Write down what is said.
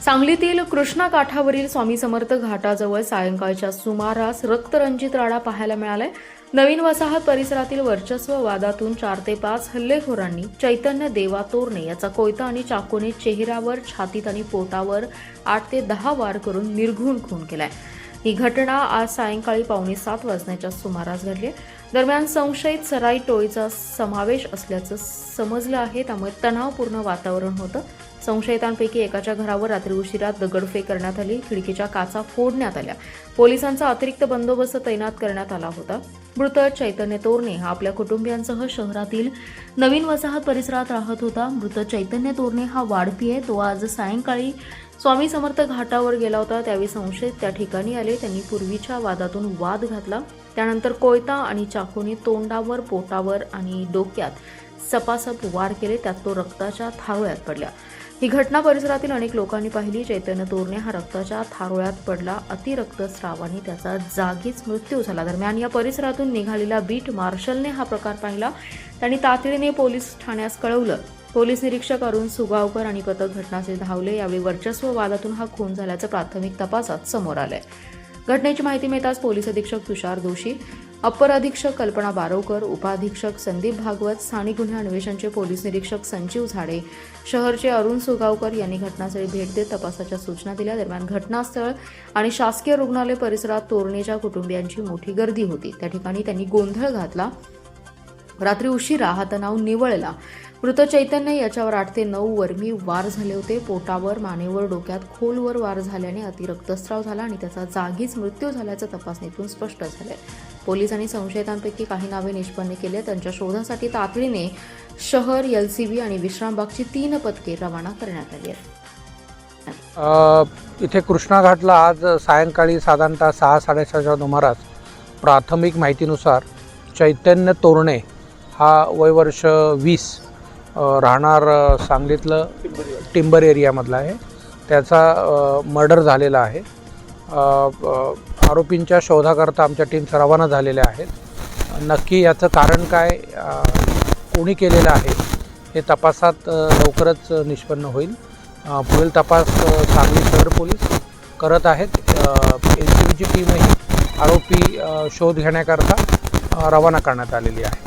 सांगलीतील कृष्णा काठावरील स्वामी समर्थ घाटाजवळ सायंकाळच्या सुमारास रक्तरंजित राडा पाहायला मिळालाय। नवीन वसाहत परिसरातील वर्चस्व वादातून 4 ते 5 हल्लेखोरांनी चैतन्य देवा तोरणे याचा कोयता आणि चाकूने चेहऱ्यावर, छातीत आणि पोटावर 8 ते 10 वार करून निर्घृण खून केलाय। ही घटना आज सायंकाळी 6:45 वाजण्याच्या सुमारास घडली। दरम्यान संशयित सराई टोळीचा समावेश असल्याचं समजलं आहे, त्यामुळे तणावपूर्ण वातावरण होतं। संशयितांपैकी एकाच्या घरावर रात्री उशिरा दगडफेक करण्यात आली, खिडकीच्या काचा फोडण्यात आल्या। पोलिसांचा अतिरिक्त बंदोबस्त तैनात करण्यात आला होता। मृत चैतन्य तोरणे हा आपल्या कुटुंबियांसह शहरातील नवीन वसाहत परिसरात राहत होता। मृत चैतन्य तोरणे हा वाढपी आहे। तो आज सायंकाळी स्वामी समर्थ घाटावर गेला होता, त्यावेळी संशयित त्या ठिकाणी आले। त्यांनी पूर्वीच्या वादातून वाद घातला। त्यानंतर कोयता आणि चाकूने तोंडावर, पोटावर आणि डोक्यात सपासप वार केले, त्यात तो रक्ताच्या थारोळ्यात पडला। ही घटना परिसरातील अनेक लोकांनी पाहिली। चैतन्य तोरणे हा रक्ताच्या थारोळ्यात पडला। अतिरक्तस्रावाने त्याचा जागीच मृत्यू झाला। दरम्यान या परिसरातून निघालेल्या बीट मार्शलने हा प्रकार पाहिला। त्यांनी तातडीने पोलीस ठाण्यास कळवलं। पोलीस निरीक्षक अरुण सुगावकर आणि पथक घटनास्थळी धावले। यावेळी वर्चस्व वादातून हा खून झाल्याचं प्राथमिक तपासात समोर आलंय। घटनेची माहिती मिळताच पोलीस अधीक्षक तुषार दोशी, अप्पर अधीक्षक कल्पना बारोकर, उपअधीक्षक संदीप भागवत, स्थानिक गुन्हे अन्वेषणचे पोलीस निरीक्षक संजीव झाडे, शहरचे अरुण सुगावकर यांनी घटनास्थळी भेट देत तपासाच्या सूचना दिल्या। दरम्यान घटनास्थळ आणि शासकीय रुग्णालय परिसरात तोरणेच्या कुटुंबियांची मोठी गर्दी होती। त्या ठिकाणी त्यांनी गोंधळ घातला। रात्री उशिरा हा तणाव निवळला। मृत चैतन्य याच्यावर 8 ते 9 वर्मी वार झाले होते। पोटावर, मानेवर, डोक्यात खोलवर वार झाल्याने अतिरक्तस्राव झाला आणि त्याचा जागीच मृत्यू झाल्याचं तपासणीतून स्पष्ट झालंय। पोलिसांनी संशयितांपैकी काही नावे निष्पन्न केली। त्यांच्या शोधासाठी तातडीने शहर, LCB आणि विश्रामबागची 3 पथके रवाना करण्यात आली आहेत। इथे कृष्णा घाटला आज सायंकाळी साधारणतः 6-6:30च्या सुमारास प्राथमिक माहितीनुसार चैतन्य तोरणे हा वय वर्ष 20 राहणार सांगलीतलं टिंबर एरियामधला आहे। त्याचा मर्डर झालेला आहे। आरोपींच्या शोधाकरता आमच्या टीम्स रवाना झालेल्या आहेत। नक्की याचं कारण काय, कोणी केलेलं आहे हे तपासात लवकरच निष्पन्न होईल। पुढील तपास सांगली शहर पोलीस करत आहेत। LCBची टीमही आरोपी शोध घेण्याकरता रवाना करण्यात आलेली आहे।